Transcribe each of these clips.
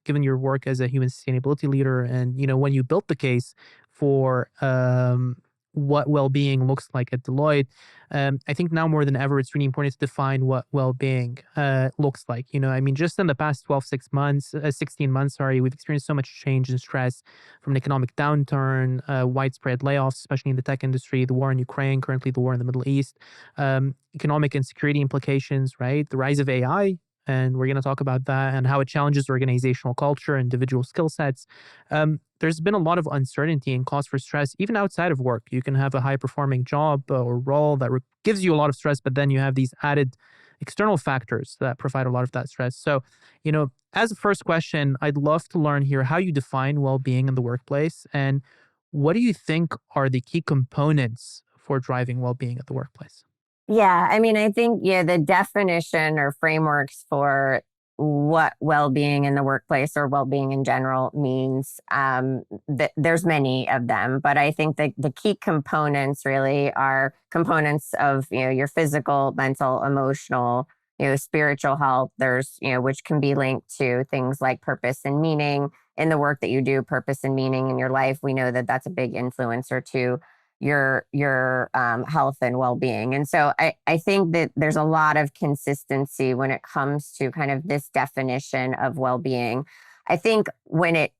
given your work as a human sustainability leader, and when you built the case for what well-being looks like at Deloitte, I think now more than ever, it's really important to define what well-being looks like. I mean, just in the past 16 months, sorry, we've experienced so much change and stress from an economic downturn, widespread layoffs, especially in the tech industry, the war in Ukraine, currently the war in the Middle East, economic and security implications, right? The rise of AI. And we're going to talk about that and how it challenges organizational culture, individual skill sets. There's been a lot of uncertainty and cause for stress, even outside of work. You can have a high-performing job or role that gives you a lot of stress, but then you have these added external factors that provide a lot of that stress. So, as a first question, I'd love to learn here how you define well-being in the workplace, and what do you think are the key components for driving well-being at the workplace? Yeah, I mean, I think, the definition or frameworks for what well-being in the workplace or well-being in general means, there's many of them, but I think that the key components really are components of, your physical, mental, emotional, spiritual health. There's, which can be linked to things like purpose and meaning in the work that you do, purpose and meaning in your life. We know that that's a big influencer to your health and well-being. And so I think that there's a lot of consistency when it comes to kind of this definition of well-being. I think when it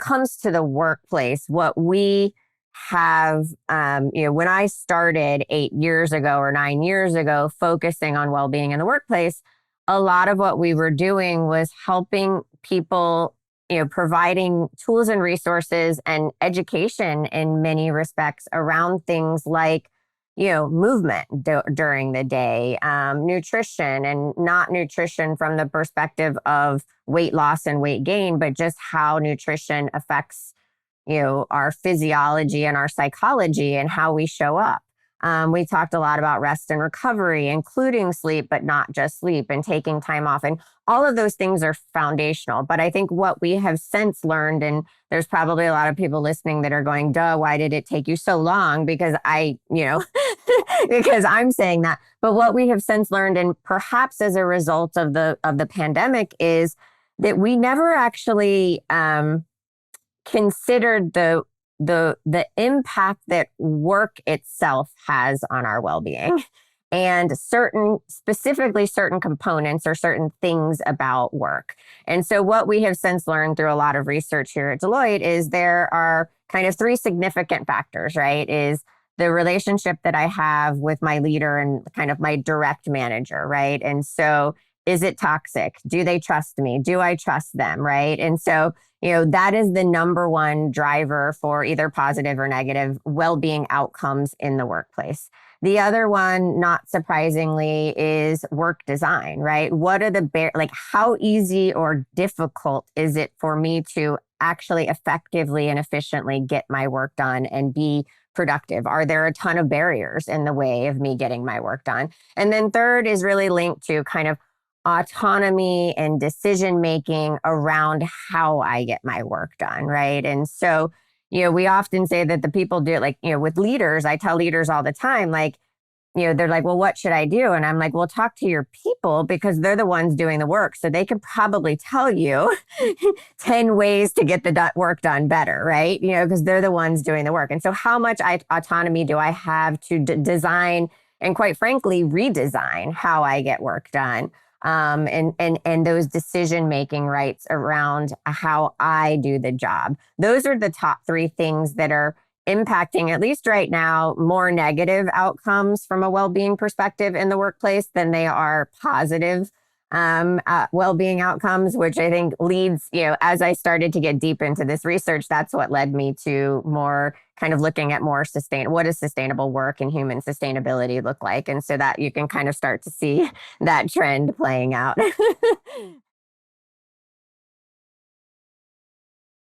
comes to the workplace, what we have, when I started 8 years ago or 9 years ago, focusing on well-being in the workplace, a lot of what we were doing was helping people, providing tools and resources and education in many respects around things like, movement during the day, nutrition, and not nutrition from the perspective of weight loss and weight gain, but just how nutrition affects, our physiology and our psychology and how we show up. We talked a lot about rest and recovery, including sleep, but not just sleep, and taking time off. And all of those things are foundational. But I think what we have since learned, and there's probably a lot of people listening that are going, duh, why did it take you so long? Because because I'm saying that. But what we have since learned, and perhaps as a result of the pandemic, is that we never actually considered the impact that work itself has on our well-being, and specifically certain components or certain things about work. And so what we have since learned through a lot of research here at Deloitte is there are kind of three significant factors, right? Is the relationship that I have with my leader and kind of my direct manager, right? And so is it toxic? Do they trust me? Do I trust them, right? And so that is the number one driver for either positive or negative well-being outcomes in the workplace. The other one, not surprisingly, is work design, right? What are how easy or difficult is it for me to actually effectively and efficiently get my work done and be productive? Are there a ton of barriers in the way of me getting my work done? And then third is really linked to kind of autonomy and decision-making around how I get my work done, right? And so, we often say that the people do it, with leaders, I tell leaders all the time, they're like, well, what should I do? And I'm like, well, talk to your people, because they're the ones doing the work. So they could probably tell you 10 ways to get the work done better, right? Because they're the ones doing the work. And so how much autonomy do I have to design and, quite frankly, redesign how I get work done? And those decision-making rights around how I do the job. Those are the top three things that are impacting, at least right now, more negative outcomes from a well-being perspective in the workplace than they are positive well-being outcomes, which I think leads, as I started to get deep into this research, that's what led me to more kind of looking at more what does sustainable work and human sustainability look like? And so that you can kind of start to see that trend playing out.